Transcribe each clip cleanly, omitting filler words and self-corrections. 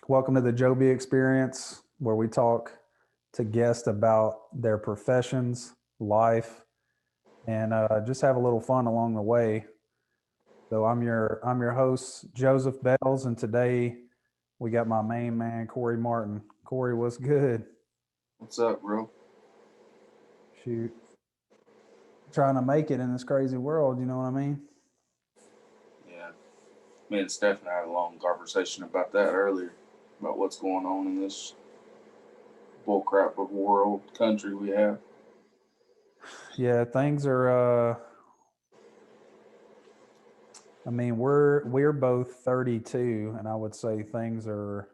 Welcome to the JOBY experience, where we talk to guests about their professions, life, and just have a little fun along the way. So I'm your host Joseph Bells, and today we got my main man Cory Martin. Cory, what's good? What's up, bro? Shoot, trying to make it in this crazy world. You know what I mean? Yeah, me and Stephanie had a long conversation about that earlier, about what's going on in this bullcrap of world country we have. Yeah, things are. I mean, we're both 32, and I would say things are.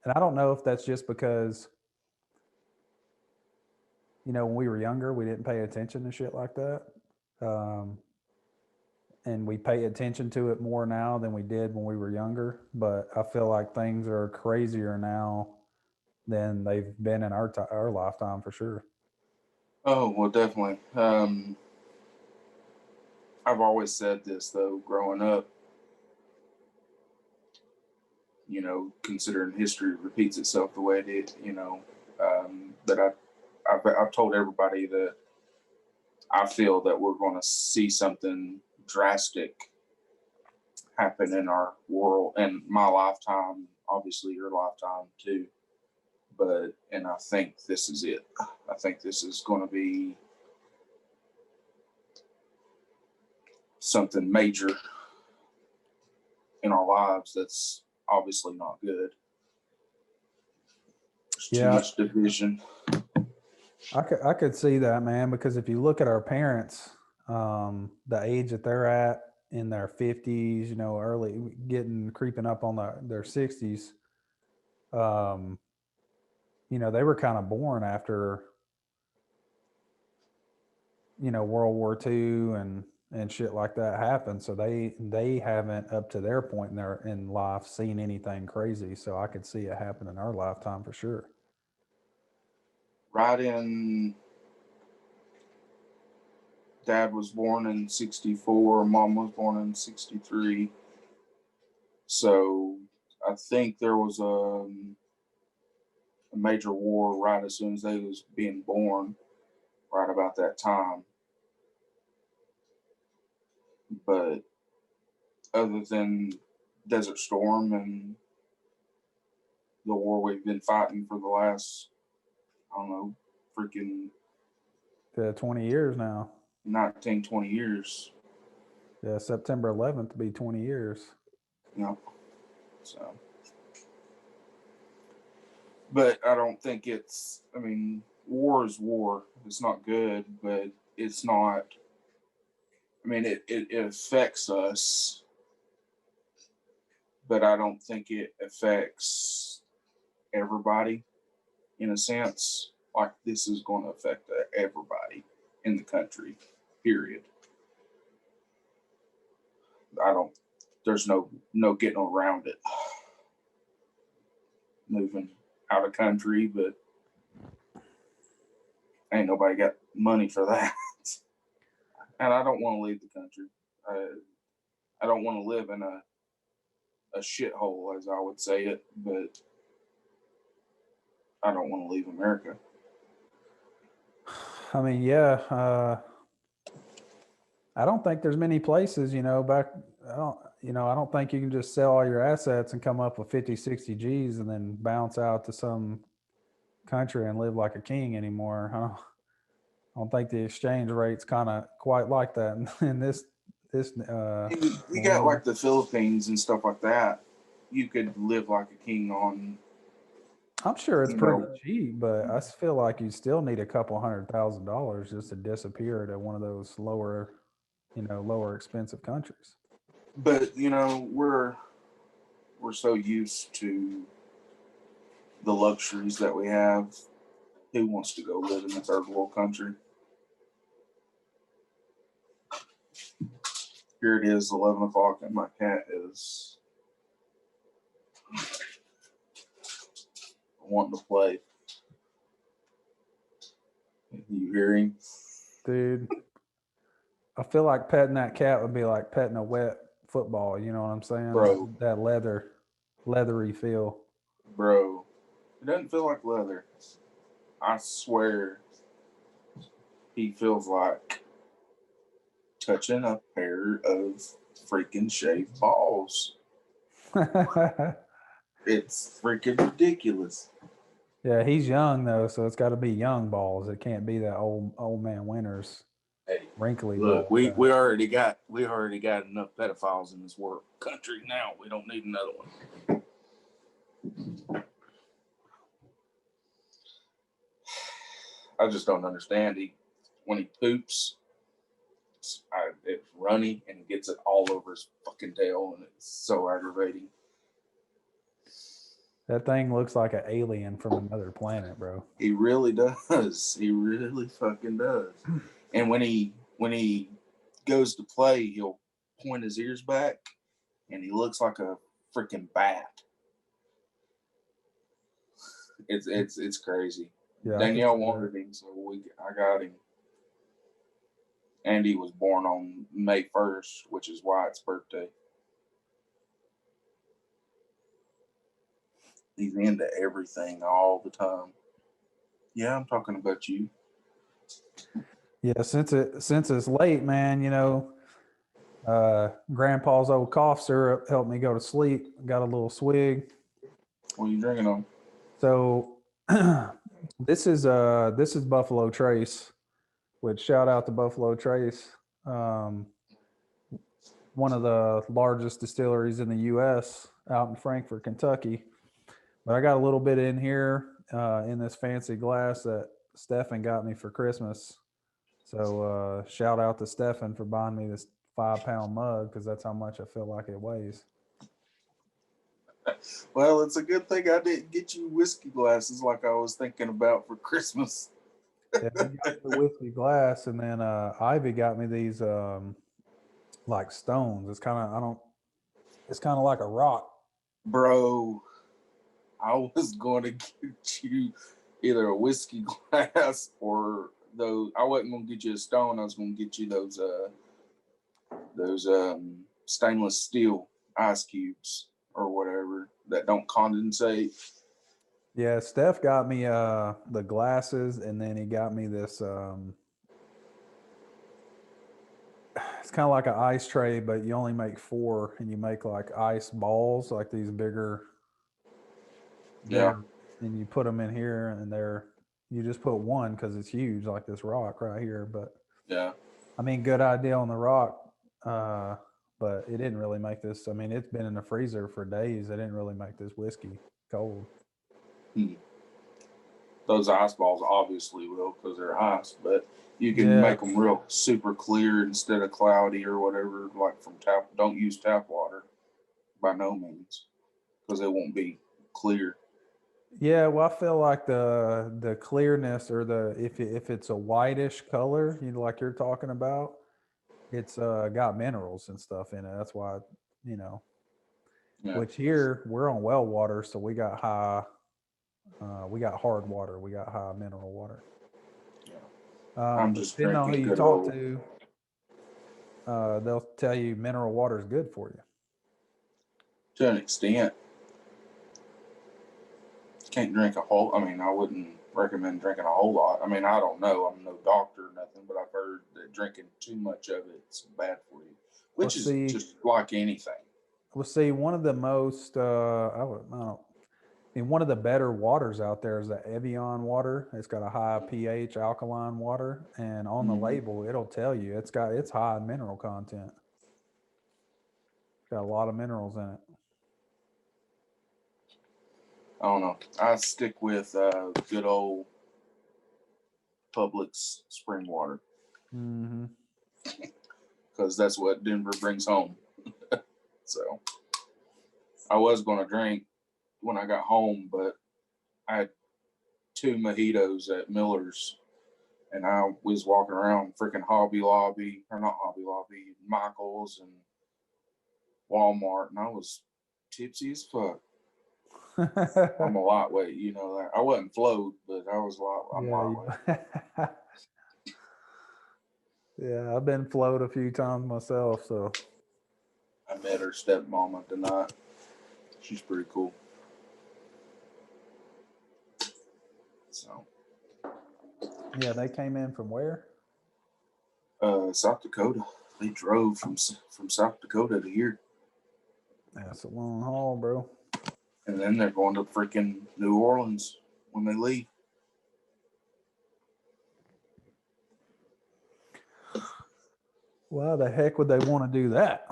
And I don't know if that's just because when we were younger, we didn't pay attention to shit like that. Um, and we pay attention to it more now than we did when we were younger. But I feel like things are crazier now than they've been in our lifetime for sure. Oh, well, definitely. I've always said this, though, growing up, considering history repeats itself the way it did, that I've told everybody that I feel that we're going to see something drastic happen in our world in my lifetime, obviously your lifetime too. And I think this is it. I think this is going to be something major in our lives that's obviously not good. There's too Yeah, much division. I could see that, man, because if you look at our parents, the age that they're at in their 50s, early getting creeping up on their 60s, um, they were kind of born after, World War II and shit like that happened. So they haven't up to their point in their in life seen anything crazy. So I could see it happen in our lifetime for sure. Right in, dad was born in 64, mom was born in 63. So I think there was a major war right as soon as they was being born, right about that time. But other than Desert Storm and the war we've been fighting for the last, I don't know, freaking The 20 years now. 19, 20 years. Yeah, September 11th to be 20 years. You know, so. But I don't think I mean, war is war. It's not good, but it's not, I mean, it affects us, but I don't think it affects everybody in a sense. Like this is going to affect everybody in the country, period. I don't. There's no getting around it. Moving out of country, but ain't nobody got money for that. And I don't want to leave the country. I don't want to live in a shithole, as I would say it, but I don't want to leave America. I mean, yeah, I don't think there's many places, back. I don't think you can just sell all your assets and come up with 50, 60 G's and then bounce out to some country and live like a king anymore. I don't think the exchange rate's kind of quite like that in this You got world. like the Philippines and stuff like that. You could live like a king on, I'm sure it's you pretty know, cheap, but I feel like you still need a couple $100,000 just to disappear to one of those lower expensive countries. but we're so used to the luxuries that we have. Who wants to go live in a third world country? Here it is, 11 o'clock, and my cat is wanting to play. You hear him, Dude, I feel like petting that cat would be like petting a wet football. You know what I'm saying? bro? That leathery feel. bro, it doesn't feel like leather. I swear, he feels like touching a pair of freaking shaved balls. It's freaking ridiculous. Yeah, he's young though, so it's got to be young balls. It can't be that old man Winters Hey, wrinkly look, balls. we already got enough pedophiles in this world country now. We don't need another one. I just don't understand. When he poops, it's runny and he gets it all over his fucking tail, and it's so aggravating. That thing looks like an alien from another planet, bro. He really does. He really fucking does. And when he goes to play, he'll point his ears back, and he looks like a freaking bat. It's crazy. Yeah, Danielle wanted him, so I got him. Andy was born on May 1st, which is Wyatt's birthday. He's into everything all the time. Yeah, I'm talking about you. Yeah, since it's late, man, Grandpa's old cough syrup helped me go to sleep. Got a little swig. What are you drinking on? So this is Buffalo Trace, which shout out to Buffalo Trace, one of the largest distilleries in the U.S. out in Frankfort, Kentucky. But I got a little bit in here in this fancy glass that Stefan got me for Christmas. So shout out to Stefan for buying me this 5-pound mug because that's how much I feel like it weighs. Well, it's a good thing I didn't get you whiskey glasses like I was thinking about for Christmas. Yeah, he got me the whiskey glass, and then Ivy got me these like stones. It's kind of It's kind of like a rock. Bro, I was going to get you either a whiskey glass or those. I wasn't going to get you a stone. I was going to get you those stainless steel ice cubes or whatever that don't condensate. Yeah, Steph got me the glasses, and then he got me this. It's kind of like an ice tray, but you only make 4, and you make like ice balls, like these bigger. Yeah. And you put them in here, and you just put one because it's huge, like this rock right here. But Yeah. I mean, good idea on the rock, but it didn't really make this. I mean, it's been in the freezer for days. It didn't really make this whiskey cold. Those ice balls obviously will because they're ice, but you can make them real super clear instead of cloudy or whatever, like from tap. Don't use tap water by no means because it won't be clear. Yeah, well, I feel like the clearness or if it's a whitish color, like you're talking about, it's got minerals and stuff in it. That's why, yeah. Which here we're on well water, so we got we got hard water, we got high mineral water. Yeah. I'm just depending on who drinking you good talk old. to, they'll tell you mineral water is good for you. To an extent. Can't drink a whole. I mean, I wouldn't recommend drinking a whole lot. I mean, I don't know. I'm no doctor or nothing, but I've heard that drinking too much of it's bad for you, which is just like anything. Well, see, one of the most one of the better waters out there is the Evian water. It's got a high pH alkaline water, and on the label it'll tell you it's high mineral content. It's got a lot of minerals in it. I don't know. I stick with good old Publix spring water because that's what Denver brings home. So I was going to drink when I got home, but I had 2 mojitos at Miller's, and I was walking around freaking Hobby Lobby, or not Hobby Lobby, Michael's and Walmart, and I was tipsy as fuck. I'm a lightweight, you know that. I wasn't flowed, but I'm lightweight. Yeah, I've been flowed a few times myself, so. I met her stepmama tonight. She's pretty cool. So, Yeah, they came in from where? South Dakota. They drove from South Dakota to here, That's a long haul, bro. and then they're going to freaking New Orleans when they leave. Why the heck would they want to do that?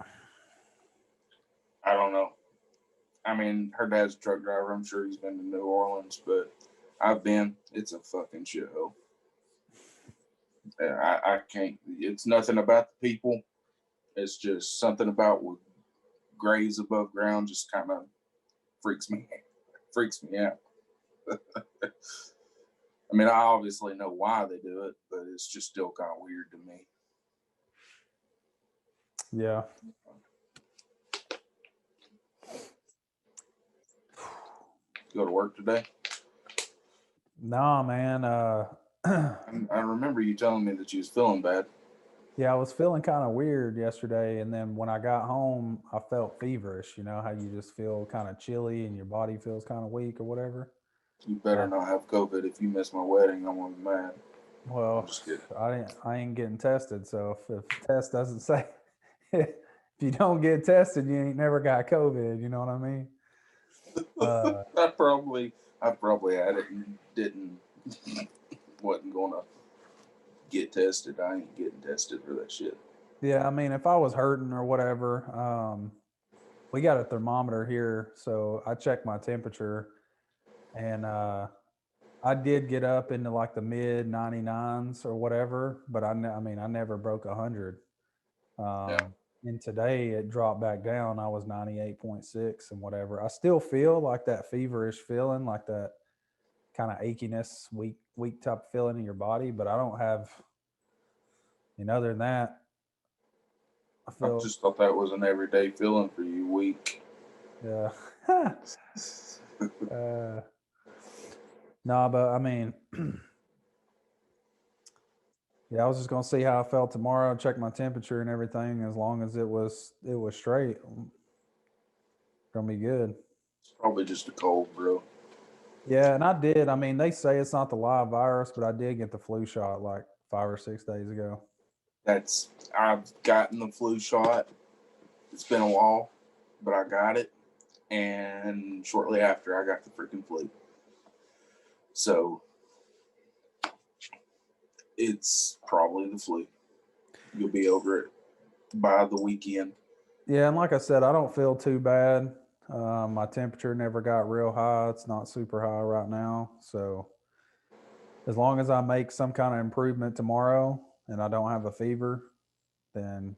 I don't know. I mean, her dad's a truck driver. I'm sure he's been to New Orleans, but I've been. It's a fucking shithole. I can't. It's nothing about the people. It's just something about what graves above ground just kind of freaks me out. I mean, I obviously know why they do it, but it's just still kind of weird to me. Yeah. Go to work today? Nah, man. I remember you telling me that you was feeling bad. Yeah, I was feeling kind of weird yesterday, and then when I got home, I felt feverish. You know how you just feel kind of chilly and your body feels kind of weak or whatever. You better not have COVID. If you miss my wedding, I'm gonna be mad. I'm Well, just kidding. I ain't getting tested, so if the test doesn't say if you don't get tested, you ain't never got COVID. You know what I mean? I probably had it and didn't wasn't gonna get tested. I ain't getting tested for that shit. Yeah, I mean, if I was hurting or whatever, we got a thermometer here, so I checked my temperature, and I did get up into like the mid 99s or whatever, but I mean, I never broke 100. Yeah. And today it dropped back down. I was 98.6 and whatever. I still feel like that feverish feeling, like that kind of achiness, weak type of feeling in your body, but I don't have, other than that, I I feel, just thought that was an everyday feeling for you, weak. yeah. uh, no, but I mean, yeah, I was just gonna see how I felt tomorrow, check my temperature and everything. As long as it was straight, gonna be good. It's probably just a cold, bro. Yeah, and I did. I mean, they say it's not the live virus, but I did get the flu shot like 5 or 6 days ago. I've gotten the flu shot. It's been a while, but I got it, and shortly after, I got the freaking flu. So it's probably the flu. You'll be over it by the weekend. Yeah, and like I said, I don't feel too bad. My temperature never got real high. It's not super high right now. So as long as I make some kind of improvement tomorrow and I don't have a fever, then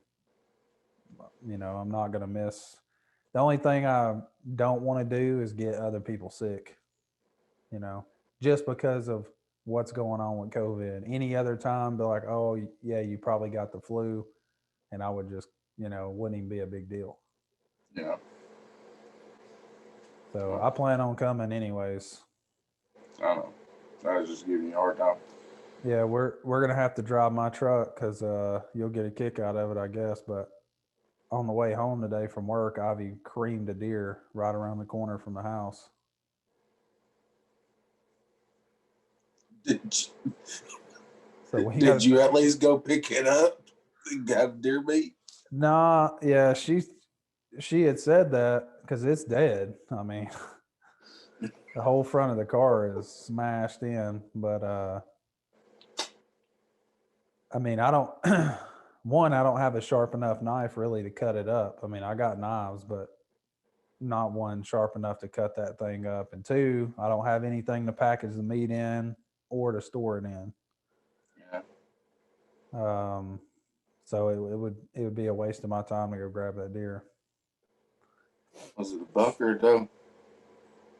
I'm not gonna miss. The only thing I don't want to do is get other people sick. You know, just because of what's going on with COVID. Any other time, be like, oh yeah, you probably got the flu, and I would just, wouldn't even be a big deal. Yeah. So I plan on coming anyways. I don't know. I was just giving you a hard time. Yeah, we're gonna have to drive my truck because you'll get a kick out of it, I guess. But on the way home today from work, Ivy creamed a deer right around the corner from the house. Did you, So we did got. you at least go pick it up? Got deer meat? Nah, yeah, she had said that because it's dead. I mean, the whole front of the car is smashed in, but I mean, I don't. One, I don't have a sharp enough knife really to cut it up. I mean, I got knives, but not one sharp enough to cut that thing up. And two, I don't have anything to package the meat in or to store it in. Yeah. So it would be a waste of my time to go grab that deer. Was it a buck or a doe?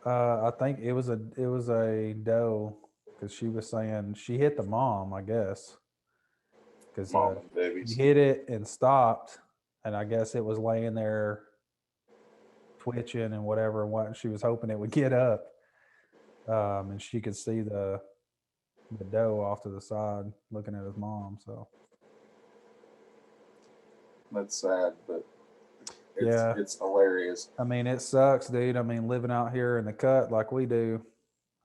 I think it was a doe because she was saying she hit the mom, I guess, because Mom and she babies. hit it and stopped, and I guess it was laying there twitching and whatever. And what she was hoping it would get up, and she could see the doe off to the side looking at his mom. So That's sad, but yeah, it's hilarious. I mean it sucks, dude. I mean living out here in the cut like we do,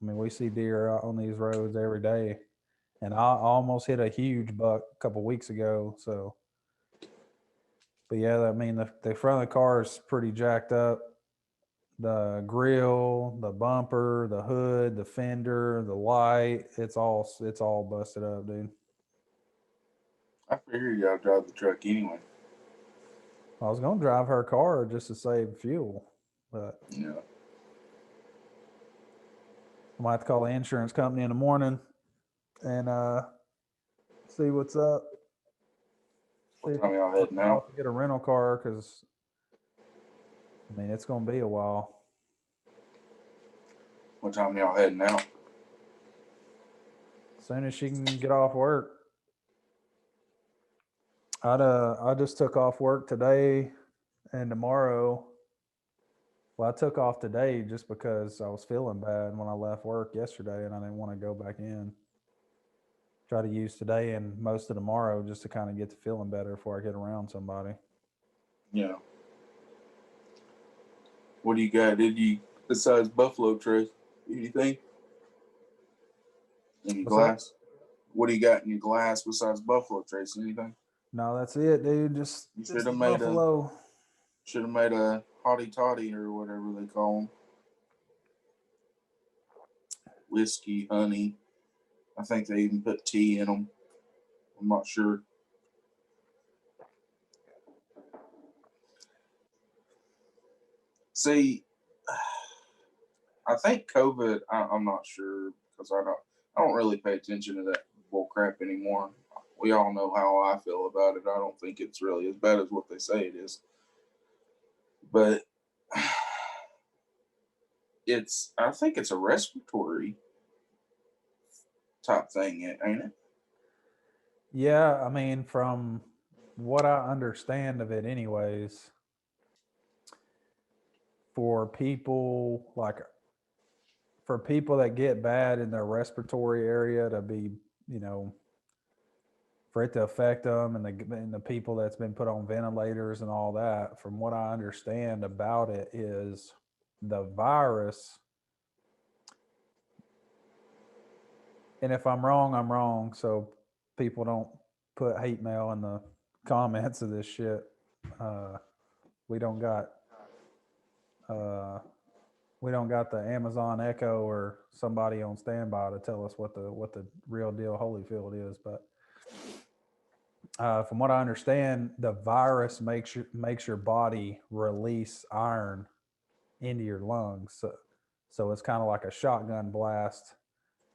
I mean, we see deer out on these roads every day, and I almost hit a huge buck a couple weeks ago. So, but yeah, I mean, the front of the car is pretty jacked up. The grill, the bumper, the hood, the fender, the light, it's all busted up, dude. I figured y'all drive the truck anyway. I was gonna drive her car just to save fuel, but Yeah. I might have to call the insurance company in the morning and see what's up. See What if time y'all work heading it out? out to get a rental car because I mean it's gonna be a while. What time y'all heading out? As soon as she can get off work. I just took off work today and tomorrow. Well, I took off today just because I was feeling bad when I left work yesterday and I didn't want to go back in. Try to use today and most of tomorrow just to kind of get to feeling better before I get around somebody. Yeah. What do you got? Did you, besides Buffalo Trace, anything in your What's that? glass? What do you got in your glass besides Buffalo Trace? Anything? No, that's it, dude. Just You just the Buffalo. should have made a hottie toddy or whatever they call them. Whiskey, honey. I think they even put tea in them. I'm not sure. See, I think COVID. I'm not sure because I don't really pay attention to that bull crap anymore. We all know how I feel about it. I don't think it's really as bad as what they say it is. But I think it's a respiratory type thing, ain't it? Yeah, I mean, from what I understand of it, anyways, for people like for people that get bad in their respiratory area to be, you know, for it to affect them and the people that's been put on ventilators and all that, from what I understand about it is the virus. And if I'm wrong, I'm wrong. So people don't put hate mail in the comments of this shit. Uh, we don't got uh, we don't got the Amazon Echo or somebody on standby to tell us what the real deal Holyfield is. But from what I understand, the virus makes your body release iron into your lungs. So it's kind of like a shotgun blast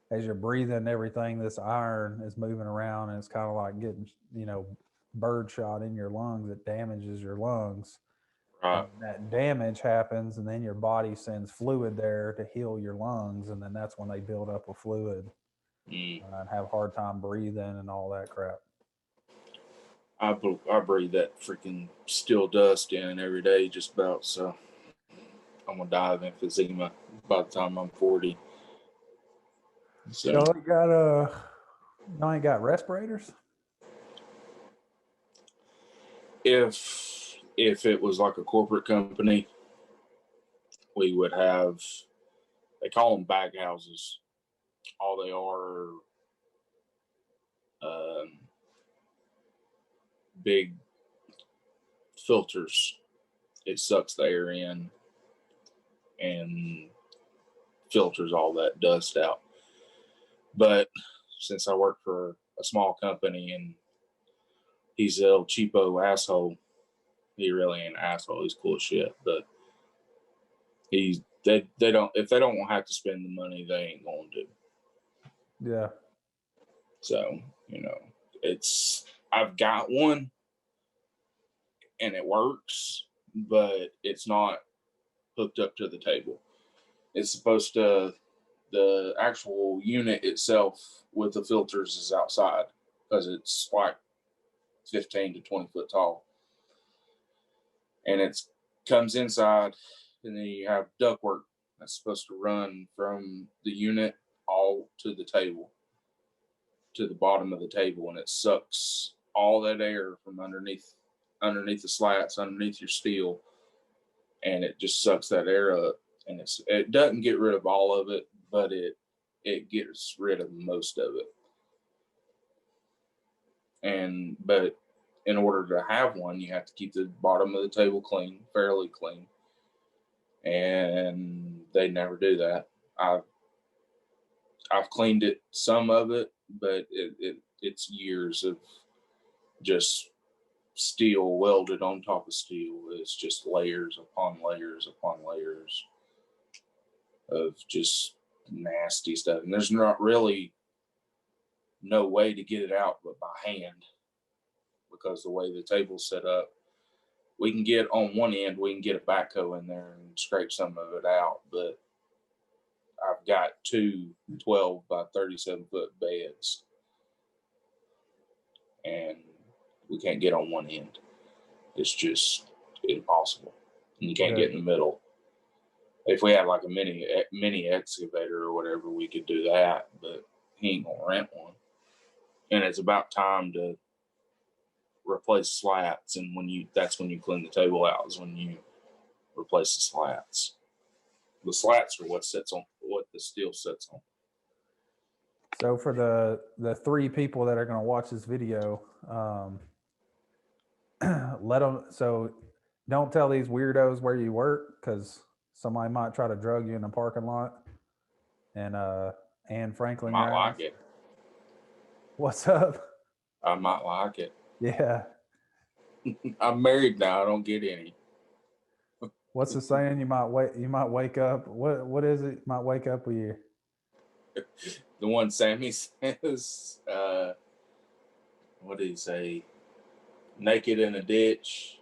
as you're breathing. Everything, this iron is moving around, and it's kind of like getting birdshot in your lungs. It damages your lungs. And Right. that damage happens, and then your body sends fluid there to heal your lungs, and then that's when they build up with fluid Mm. and have a hard time breathing and all that crap. I breathe that freaking steel dust in every day, just about. So I'm gonna die of emphysema by the time I'm 40. So Y'all ain't got respirators? if it was like a corporate company, we would have. They call them bag houses. All they are big filters. It sucks the air in and filters all that dust out. But since I work for a small company and he's a little cheapo asshole, he really ain't an asshole. He's cool as shit. But they don't, if they don't have to spend the money, they ain't going to. Yeah. So, I've got one and it works, but it's not hooked up to the table. It's supposed to, the actual unit itself with the filters is outside because it's like 15 to 20 foot tall. And it comes inside, and then you have ductwork that's supposed to run from the unit all to the table, to the bottom of the table, and it sucks all that air from underneath the slats, underneath your steel, and it just sucks that air up. And it doesn't get rid of all of it, but it gets rid of most of it. But in order to have one, you have to keep the bottom of the table clean, fairly clean, and they never do that. I've cleaned it, some of it, but it's years of just steel welded on top of steel. It's just layers upon layers upon layers of just nasty stuff. And there's not really no way to get it out but by hand, because the way the table's set up, we can get on one end, we can get a backhoe in there and scrape some of it out, but I've got two 12 by 37 foot beds, and we can't get on one end. It's just impossible. And you can't get in the middle. If we had like a mini excavator or whatever, we could do that, but he ain't gonna rent one. And it's about time to replace slats, and that's when you clean the table out, is when you replace the slats. The slats are what the steel sits on. So for the 3 people that are going to watch this video, let them. So don't tell these weirdos where you work, because somebody might try to drug you in the parking lot. And Anne Franklin, I might like it. What's up? I might like it. Yeah. I'm married now. I don't get any. What's the saying? You might wake up. What is it? You might wake up with you. The one Sammy says, what did he say? Naked in a ditch,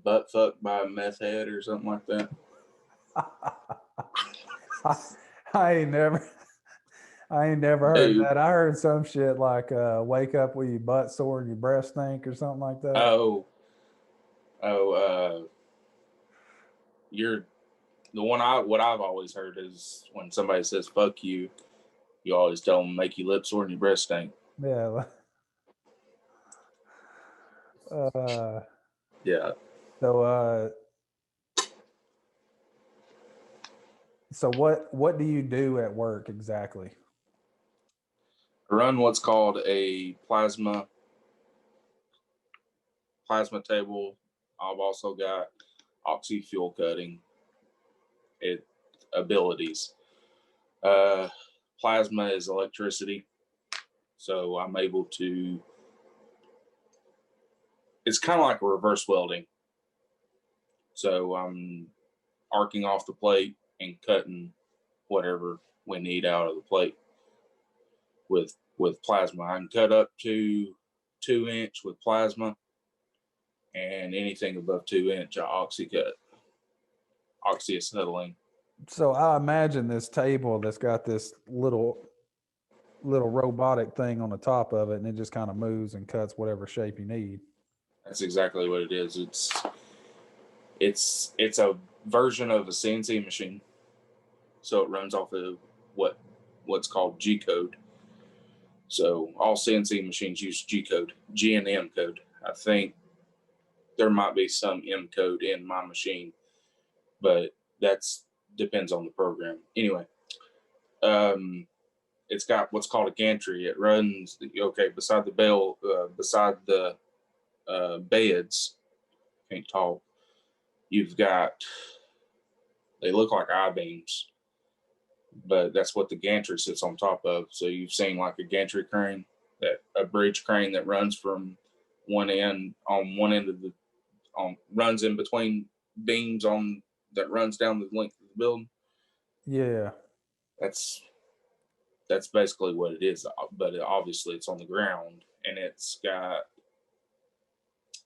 butt fucked by a meth head or something like that. I ain't never heard that. I heard some shit like wake up with your butt sore and your breath stink or something like that. You're the one. What I've always heard is when somebody says fuck you, you always tell them make your lips sore and your breath stink. Yeah. Yeah. So what do you do at work exactly? I run what's called a plasma table. I've also got oxy fuel cutting abilities. Plasma is electricity, so I'm able to. It's kind of like a reverse welding. So I'm arcing off the plate and cutting whatever we need out of the plate with plasma. I can cut up to 2-inch with plasma, and anything above 2-inch I oxyacetylene. So I imagine this table that's got this little robotic thing on the top of it, and it just kind of moves and cuts whatever shape you need. That's exactly what it is. It's a version of a CNC machine, so it runs off of what's called G code. So all CNC machines use G code, G and M code. I think there might be some M code in my machine, but that's depends on the program. Anyway, it's got what's called a gantry. It runs beside the beds. Can't talk. You've got, they look like I-beams, but that's what the gantry sits on top of. So you've seen like a gantry crane, a bridge crane that runs from one end runs in between beams that runs down the length of the building. Yeah. That's basically what it is, but obviously it's on the ground, and it's got,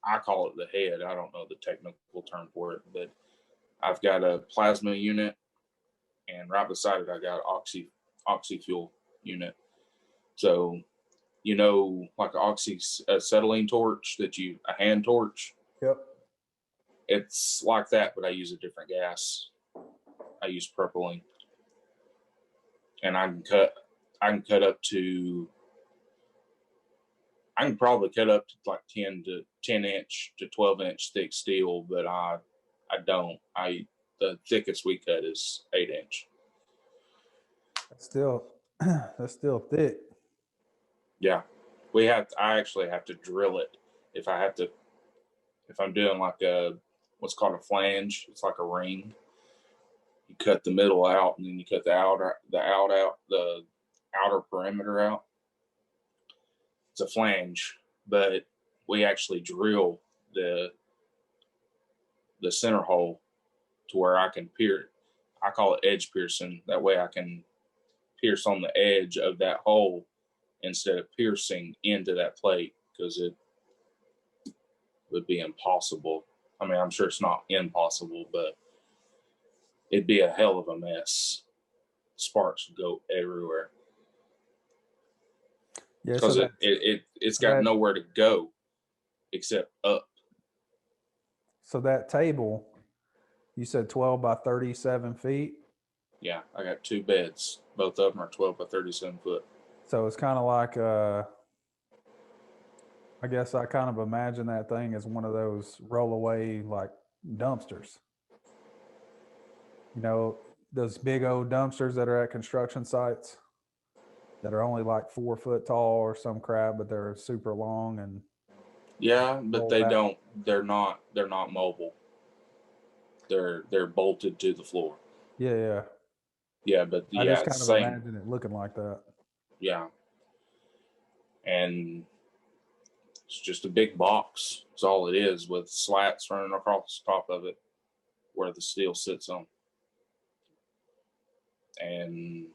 I call it the head. I don't know the technical term for it, but I've got a plasma unit, and right beside it I got oxy fuel unit. So, like an acetylene torch a hand torch. Yep. It's like that, but I use a different gas. I use propylene, and I can probably cut up to like 10-inch to 12-inch thick steel, but I don't. The thickest we cut is 8-inch. Still, that's still thick. Yeah, I actually have to drill it if I have to. If I'm doing like a what's called a flange, it's like a ring. You cut the middle out, and then you cut the outer perimeter out. It's a flange, but we actually drill the the center hole to where I can pierce. I call it edge piercing. That way, I can pierce on the edge of that hole instead of piercing into that plate because it would be impossible. I mean, I'm sure it's not impossible, but it'd be a hell of a mess. Sparks would go everywhere Yeah. So because it's got that nowhere to go except up. so that table, you said 12 by 37 feet. Yeah, I got two beds. Both of them are 12 by 37 foot. So it's kind of like I guess I kind of imagine that thing as one of those rollaway like dumpsters. You know, those big old dumpsters that are at construction sites that are only like 4 foot tall or some crap, but they're super long and Yeah, but roll back. they're not mobile. They're bolted to the floor. Yeah, yeah. Yeah, but I yeah, just it's kind of same. imagine it looking like that. Yeah, and it's just a big box. It's all it is with slats running across the top of it where the steel sits on. And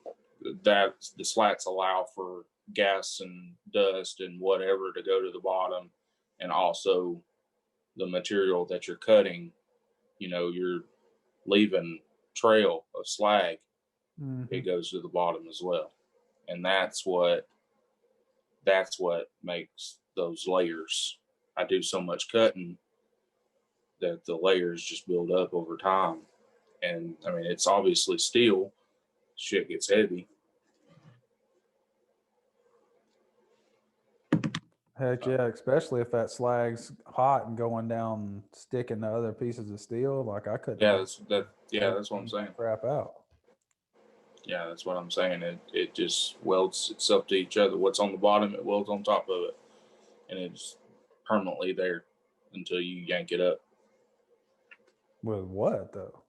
that the slats allow for gas and dust and whatever to go to the bottom, and also the material that you're cutting, you're leaving trail of slag, Hmm. it goes to the bottom as well. And that's what makes those layers. I do so much cutting that the layers just build up over time. And I mean, it's obviously steel. Shit gets heavy. Heck yeah, especially if that slag's hot and going down, sticking to other pieces of steel. Like I couldn't Yeah, imagine that's that. Yeah, that's what I'm melting saying. crap out. Yeah, that's what I'm saying. It just welds itself to each other. What's on the bottom, it welds on top of it, and it's permanently there until you yank it up. With what though?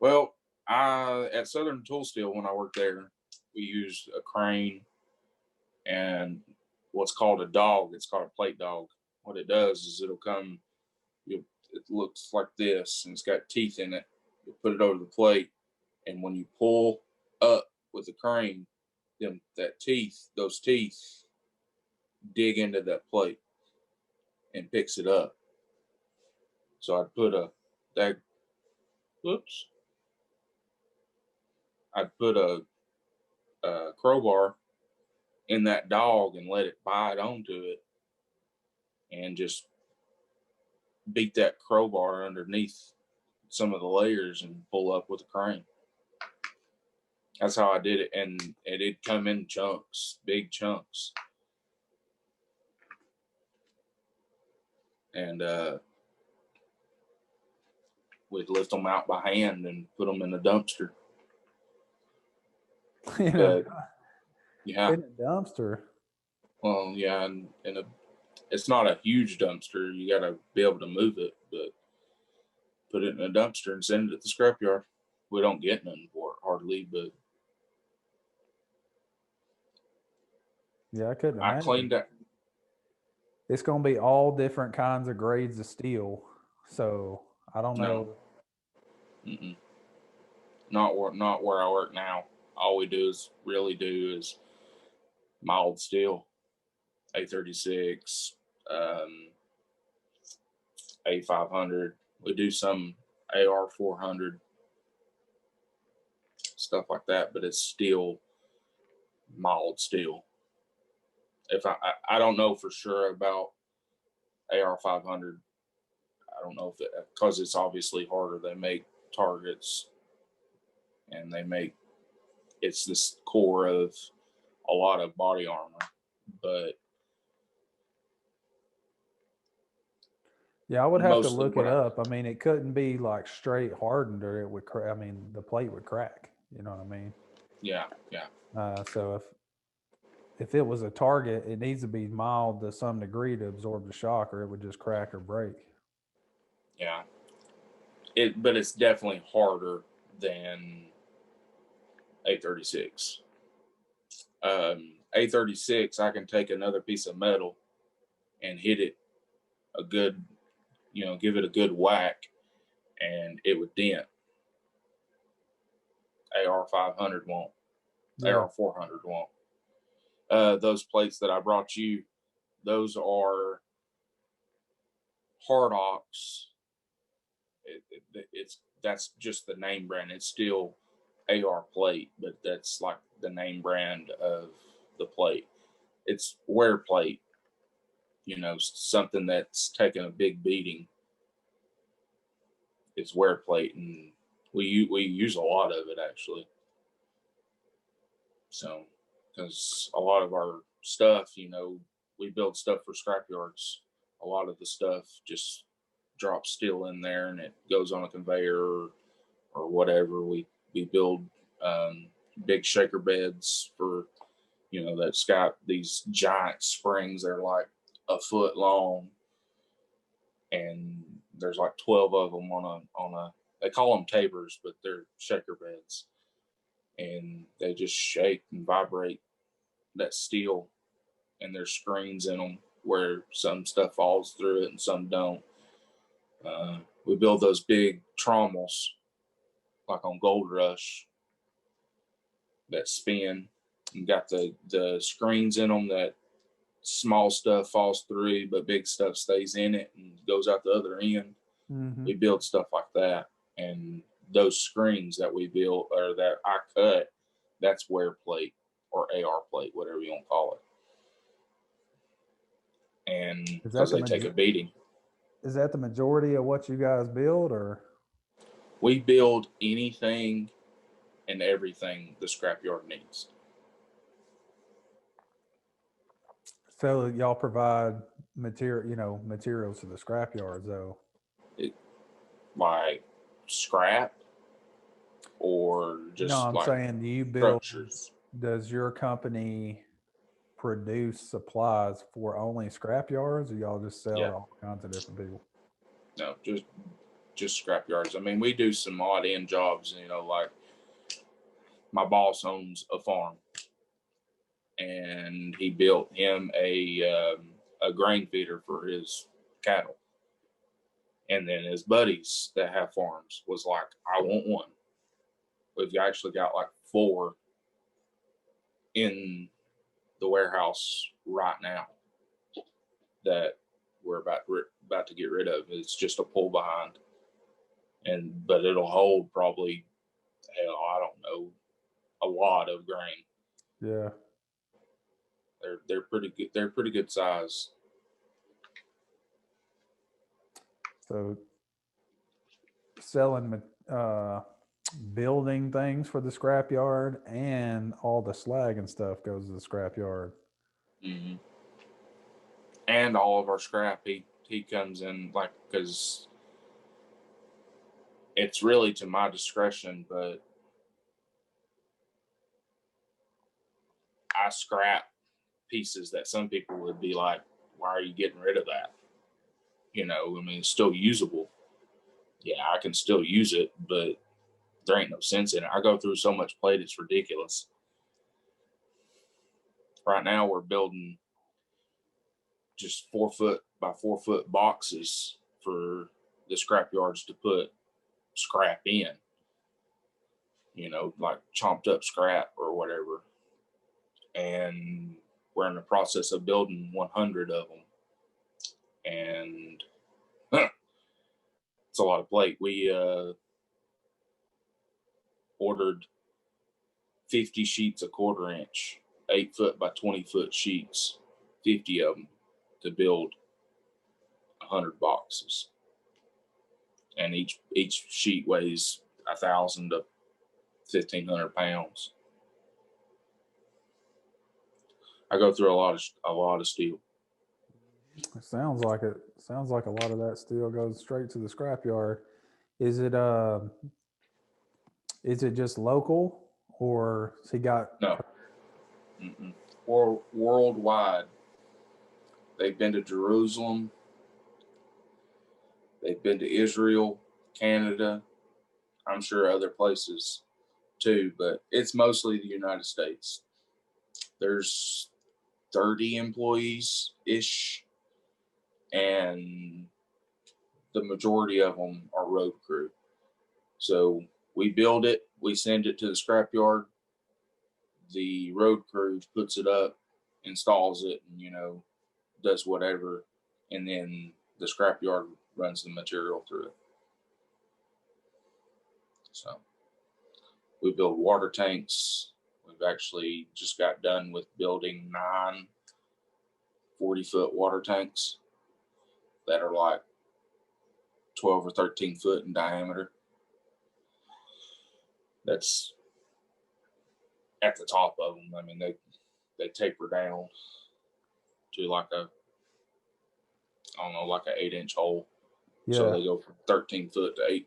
Well, I at Southern Tool Steel when I worked there, we used a crane and what's called a dog. It's called a plate dog. What it does is it'll come. It looks like this, and it's got teeth in it. You put it over the plate, and when you pull up with the crane, those teeth dig into that plate and picks it up. So that whoops, I'd put a crowbar in that dog and let it bite onto it and just beat that crowbar underneath some of the layers and pull up with a crane. That's how I did it, and it'd come in chunks, big chunks, and we'd lift them out by hand and put them in a dumpster. You know, But yeah, in a dumpster. well, yeah, and it's not a huge dumpster. You got to be able to move it, but put it in a dumpster and send it to the scrapyard. We don't get nothing for it hardly, but Yeah, I couldn't I imagine. cleaned that. It's going to be all different kinds of grades of steel. So I don't No, know. mm-mm. Not where I work now. All we do is really do is mild steel, A36, um, A500. We do some AR400 stuff like that, but it's still mild steel. If I don't know for sure about AR500. I don't know if it because it's obviously harder. They make targets and it's this core of a lot of body armor, but Yeah, I would have to mostly look what it I up. I mean, it couldn't be like straight hardened or it would, I mean, the plate would crack. You know what I mean? Yeah, yeah, So if it was a target, it needs to be mild to some degree to absorb the shock, or it would just crack or break. yeah. But it's definitely harder than 836. 836, I can take another piece of metal and hit it a good, give it a good whack, and it would dent. AR 500 won't. Yeah. AR 400 won't. Those plates that I brought you, those are hard ox. That's just the name brand. It's still AR plate, but that's like the name brand of the plate. It's wear plate, something that's taken a big beating. It's wear plate, and we use a lot of it actually. So, because a lot of our stuff, we build stuff for scrapyards. A lot of the stuff just drops steel in there, and it goes on a conveyor or whatever. We build big shaker beds for that's got these giant springs. They're like a foot long, and there's like 12 of them on a. They call them tabers, but they're shaker beds, and they just shake and vibrate that steel, and there's screens in them where some stuff falls through it and some don't. We build those big trommels like on Gold Rush that spin and got the screens in them that small stuff falls through, but big stuff stays in it and goes out the other end. Mm-hmm. We build stuff like that, and those screens that we build or that I cut, that's wear plate or AR plate, whatever you want to call it. And because they take a beating. Is that the majority of what you guys build, or? We build anything and everything the scrapyard needs. So y'all provide materials to the scrapyards, though. Like scrap or just No, I'm like saying, do you build? structures. Does your company produce supplies for only scrapyards, or y'all just sell Yeah. to all kinds of different people? No, just scrapyards. I mean, we do some odd end jobs. Like my boss owns a farm, and he built him a grain feeder for his cattle. And then his buddies that have farms was like, I want one. We've actually got like 4 in the warehouse right now that we're about to get rid of. It's just a pull behind, but it'll hold probably, hell, I don't know, a lot of grain. Yeah. They're pretty good. They're pretty good size. So selling building things for the scrapyard, and all the slag and stuff goes to the scrapyard. Mm-hmm. And all of our scrap, he comes in like, because it's really to my discretion, but I scrap pieces that some people would be like, why are you getting rid of that? I mean, it's still usable. Yeah, I can still use it, but there ain't no sense in it. I go through so much plate, it's ridiculous. Right now, we're building just 4-foot by 4-foot boxes for the scrap yards to put scrap in, like chomped up scrap or whatever. And we're in the process of building 100 of them. And it's a lot of plate. We ordered 50 sheets a 1/4 inch, 8-foot by 20-foot sheets, 50 of them to build 100 boxes. And each sheet weighs 1,000 to 1,500 pounds. I go through a lot of steel. It sounds like it. Sounds like a lot of that steel goes straight to the scrapyard. Is it Is it just local, or has he got? No. Or worldwide. They've been to Jerusalem. They've been to Israel, Canada. I'm sure other places too, but it's mostly the United States. There's 30 employees ish, and the majority of them are road crew. So we build it, we send it to the scrapyard. The road crew puts it up, installs it, and does whatever, and then the scrapyard runs the material through it. So we build water tanks. We've actually just got done with building 9 40-foot water tanks that are like 12 or 13 foot in diameter. That's at the top of them. I mean, they taper down to like a, I don't know, like an 8-inch hole. Yeah. So they go from 13 foot to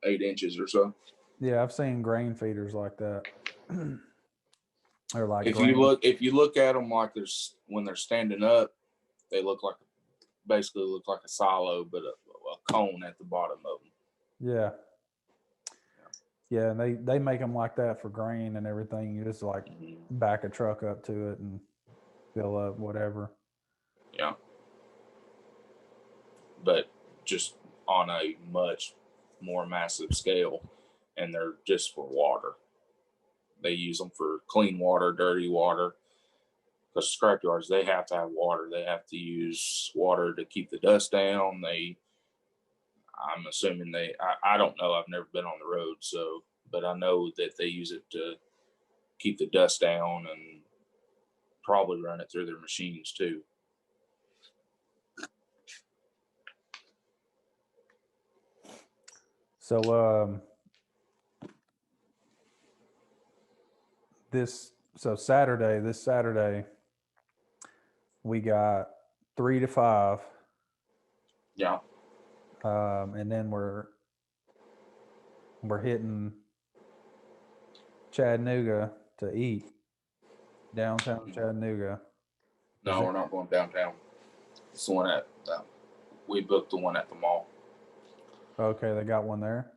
8 inches or so. Yeah, I've seen grain feeders like that. Or like if you look at them like when they're standing up, they basically look like a silo, but a cone at the bottom of them. Yeah. Yeah, and they make them like that for grain and everything. You just like back a truck up to it and fill up whatever. Yeah. But just on a much more massive scale, and they're just for water. They use them for clean water, dirty water. Because scrapyards, they have to have water. They have to use water to keep the dust down. I'm assuming I don't know. I've never been on the road, but I know that they use it to keep the dust down and probably run it through their machines too. So this Saturday we got 3 to 5. Yeah. And then we're hitting Chattanooga to eat, downtown Chattanooga. No, we're not going downtown. It's the one we booked the one at the mall. Okay, they got one there.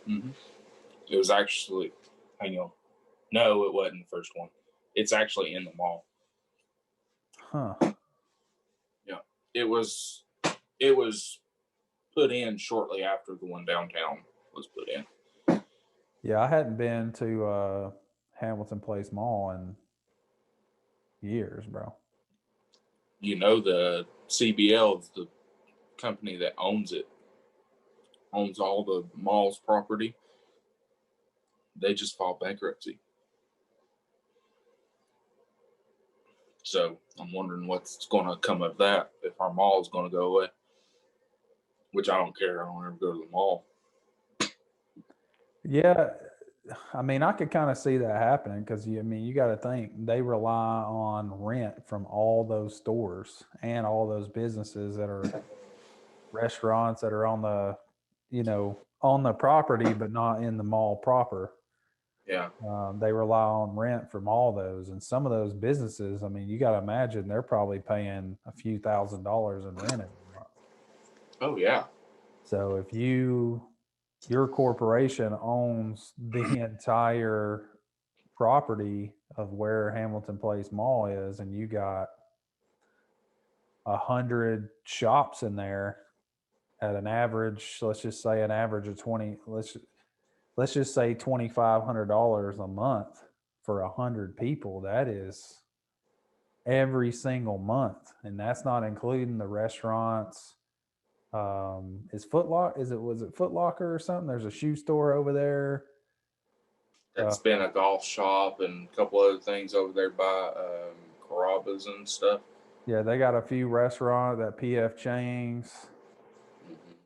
Mm-hmm. It was actually, hang on. No, it wasn't the first one. It's actually in the mall. Huh. Yeah, it was put in shortly after the one downtown was put in. Yeah, I hadn't been to Hamilton Place Mall in years, bro. The CBL, the company that owns all the mall's property. They just filed bankruptcy. So I'm wondering what's going to come of that, if our mall is going to go away, which I don't care. I don't ever go to the mall. Yeah, I mean, I could kind of see that happening because you got to think they rely on rent from all those stores and all those businesses that are restaurants that are on the, on the property, but not in the mall proper. Yeah. They rely on rent from all those, and some of those businesses, I mean, you got to imagine they're probably paying a few $1,000s in rent every month. Oh yeah. So if your corporation owns the entire property of where Hamilton Place Mall is, and you got 100 shops in there at an average, let's just say an average of 20, let's just say $2,500 a month for 100 people. That is every single month, and that's not including the restaurants. Was it Foot Locker or something? There's a shoe store over there. That's been a golf shop and a couple other things over there by Carrabba's and stuff. Yeah, they got a few restaurants that PF Chang's.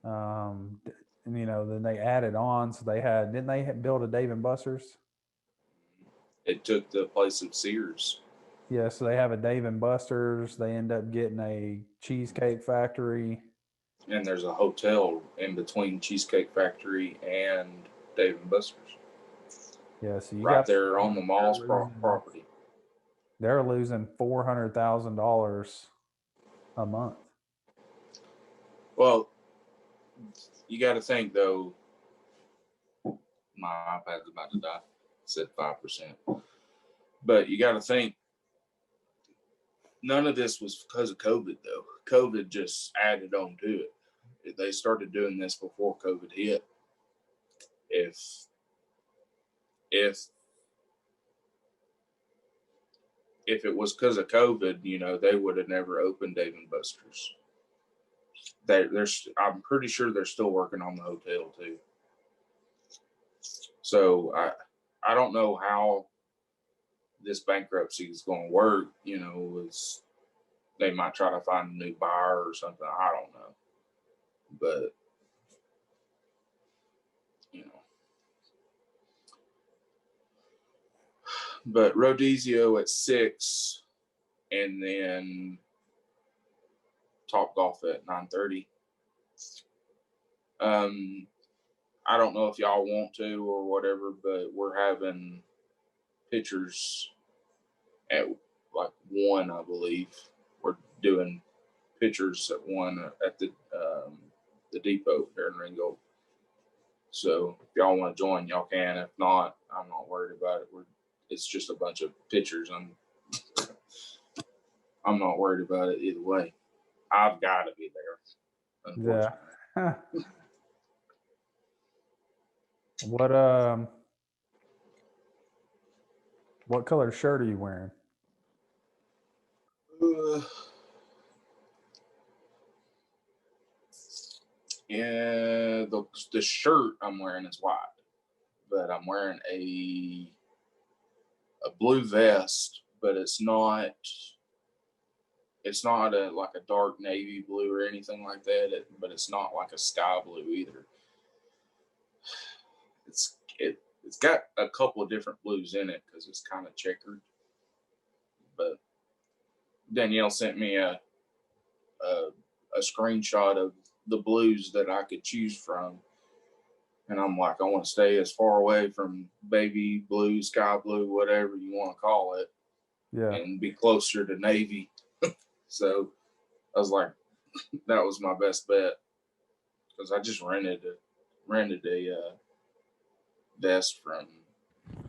And then they added on, so didn't they build a Dave and Buster's? It took the place of Sears. Yeah, so they have a Dave and Buster's. They end up getting a Cheesecake Factory. And there's a hotel in between Cheesecake Factory and Dave and Buster's. Yeah, so you Right got there on the mall's property. They're losing $400,000 a month. Well, you got to think though. My iPad's about to die. It said 5%, but you got to think. None of this was because of COVID though. COVID just added on to it. They started doing this before COVID hit. If it was because of COVID, they would have never opened Dave and Buster's. I'm pretty sure they're still working on the hotel too. So I don't know how this bankruptcy is going to work. They might try to find a new buyer or something. I don't know, but But Rodizio at 6, and then Top Golf at 9:30. I don't know if y'all want to or whatever, but we're having pictures at like 1, I believe. We're doing pictures at 1 at the depot there in Ringgold. So if y'all want to join, y'all can. If not, I'm not worried about it. It's just a bunch of pictures. I'm not worried about it either way. I've got to be there. Unfortunately. Yeah. What color shirt are you wearing? Yeah, the shirt I'm wearing is white, but I'm wearing a blue vest, but it's not like a dark navy blue or anything like that. But it's not like a sky blue either. It's got a couple of different blues in it because it's kind of checkered. But Danielle sent me a screenshot of the blues that I could choose from. And I'm like, I want to stay as far away from baby blue, sky blue, whatever you want to call it. Yeah. And be closer to navy. So I was like, that was my best bet. Because I just rented a vest from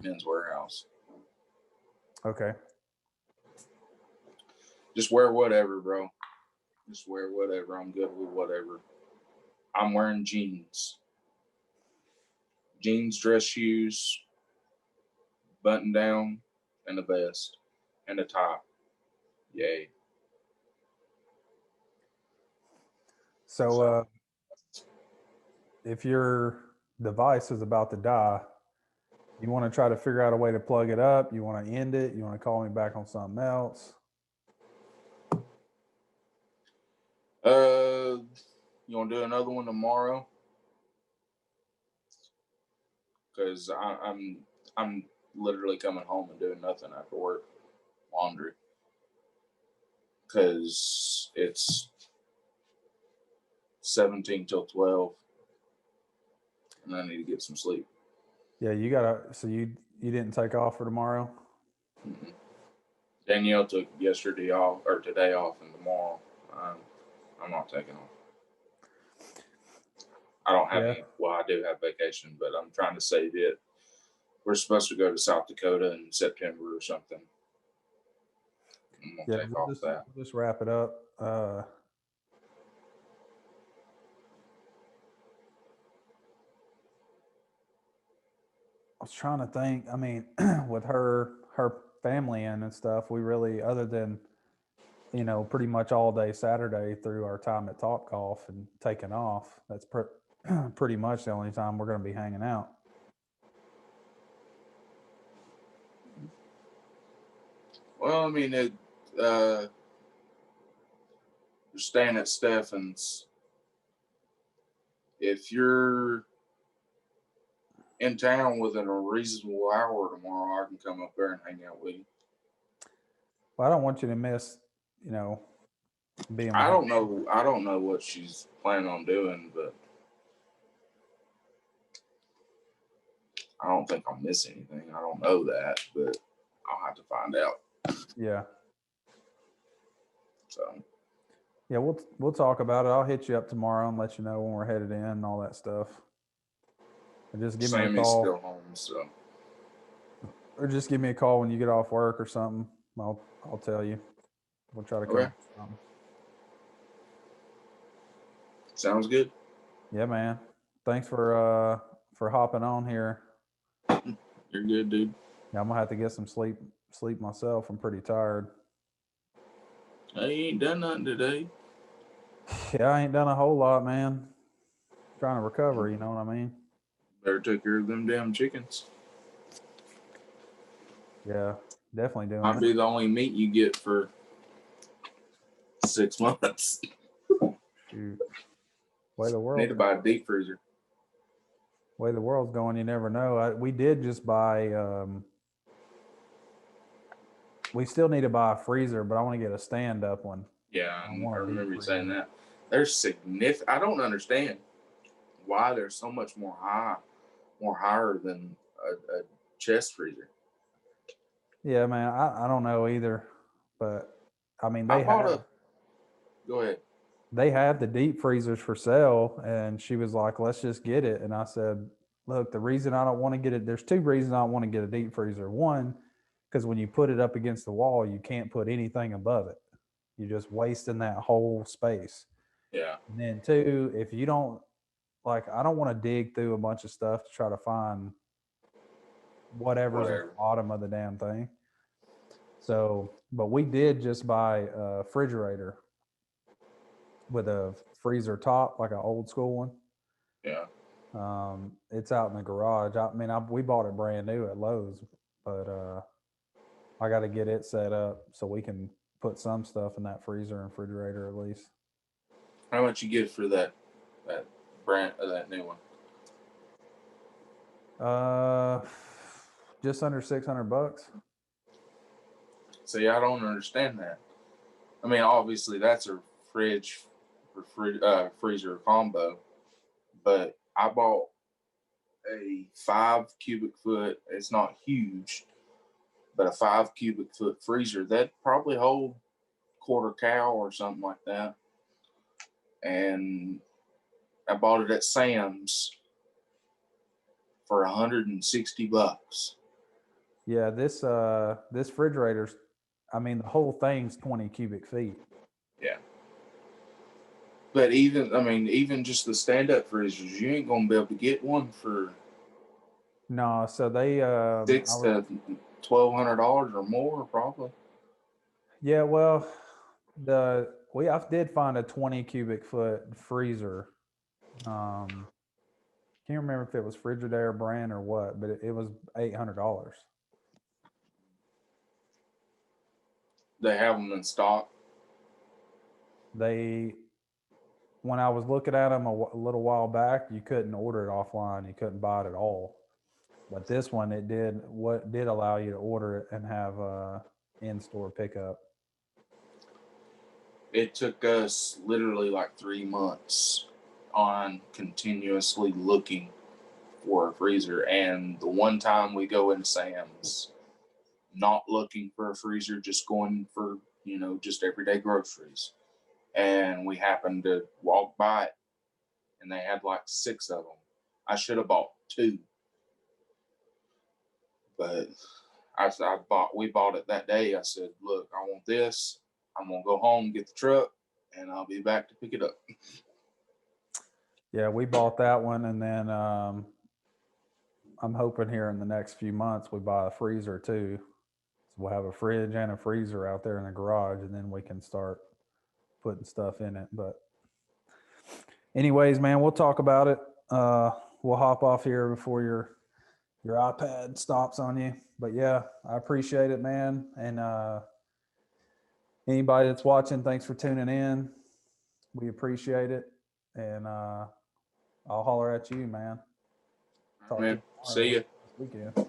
Men's Warehouse. Okay. Just wear whatever, bro. Just wear whatever. I'm good with whatever. I'm wearing jeans. Jeans, dress shoes, button down, and a vest. And a tie. Yay. So if your device is about to die, you want to try to figure out a way to plug it up? You want to end it? You want to call me back on something else? You want to do another one tomorrow? Because I'm literally coming home and doing nothing after work. Laundry. Because it's 17 till 12. And I need to get some sleep. Yeah, so you didn't take off for tomorrow? Mm-hmm. Danielle took yesterday off, or today off, and tomorrow I'm not taking off. I don't have any. Well, I do have vacation, but I'm trying to save it. We're supposed to go to South Dakota in September or something. I'm gonna take off that. We'll just wrap it up. I was trying to think. I mean, with her family in and stuff, we really, other than pretty much all day Saturday through our time at Top Golf and taking off, that's pretty much the only time we're going to be hanging out. Well, I mean, you're staying at Stefan's. If you're in town within a reasonable hour tomorrow, I can come up there and hang out with you. Well, I don't want you to miss, being. I don't know what she's planning on doing, but I don't think I'll miss anything. I don't know that, but I'll have to find out. Yeah. So Yeah, we'll talk about it. I'll hit you up tomorrow and let you know when we're headed in and all that stuff. Or just give me a Sammy's call. still home, so Or just give me a call when you get off work or something. I'll tell you. We'll try to come okay. up with something. Sounds good. Yeah, man. Thanks for hopping on here. You're good, dude. Yeah, I'm gonna have to get some sleep myself. I'm pretty tired. I ain't done nothing today. Yeah, I ain't done a whole lot, man. Trying to recover, you know what I mean? Better take care of them damn chickens. Yeah, definitely doing Might it. be the only meat you get for 6 months. Shoot. Way the world Need to buy a deep freezer. way the world's going, you never know. We did just buy we still need to buy a freezer, but I want to get a stand-up one. Yeah, I I want a deep remember you freezer. saying that. There's significant. I don't understand why there's so much more higher than a chest freezer. Yeah, man, I don't know either, but I mean Go ahead. they had the deep freezers for sale, and she was like, let's just get it. And I said, look, the reason I don't want to get it, there's two reasons I don't want to get a deep freezer. One, because when you put it up against the wall, you can't put anything above it. You're just wasting that whole space. Yeah. And then two, if you don't, like, I don't want to dig through a bunch of stuff to try to find whatever's at the bottom of the damn thing. So, but we did just buy a refrigerator with a freezer top, like an old school one. Yeah. It's out in the garage. I mean, we bought it brand new at Lowe's, but I got to get it set up so we can put some stuff in that freezer and refrigerator at least. How much you get for that brand that new one? Just under $600. See, I don't understand that. I mean, obviously that's a freezer combo, but I bought a 5 cubic foot. It's not huge, but a 5 cubic foot freezer that probably hold quarter cow or something like that. And I bought it at Sam's for $160. Yeah, this refrigerator's, I mean, the whole thing's 20 cubic feet. Yeah. But even just the stand-up freezers, you ain't gonna be able to get one for No, so they $600 to $1,200 or more, probably. yeah, well, I did find a 20 cubic foot freezer. Can't remember if it was Frigidaire brand or what, but it was $800. They have them in stock. When I was looking at them a little while back, you couldn't order it offline. You couldn't buy it at all. But this one, it did allow you to order it and have in-store pickup. It took us literally like 3 months on continuously looking for a freezer. And the one time we go into Sam's, not looking for a freezer, just going for, just everyday groceries. And we happened to walk by it, and they had like 6 of them. I should have bought 2. But we bought it that day. I said, look, I want this. I'm going to go home, get the truck, and I'll be back to pick it up. Yeah, we bought that one, and then I'm hoping here in the next few months we buy a freezer too. So we'll have a fridge and a freezer out there in the garage, and then we can start putting stuff in it. But anyways, man, we'll talk about it. We'll hop off here before your iPad stops on you. But yeah, I appreciate it, man. And anybody that's watching, thanks for tuning in. We appreciate it. And I'll holler at you, man. Talk to you tomorrow. See ya. This weekend.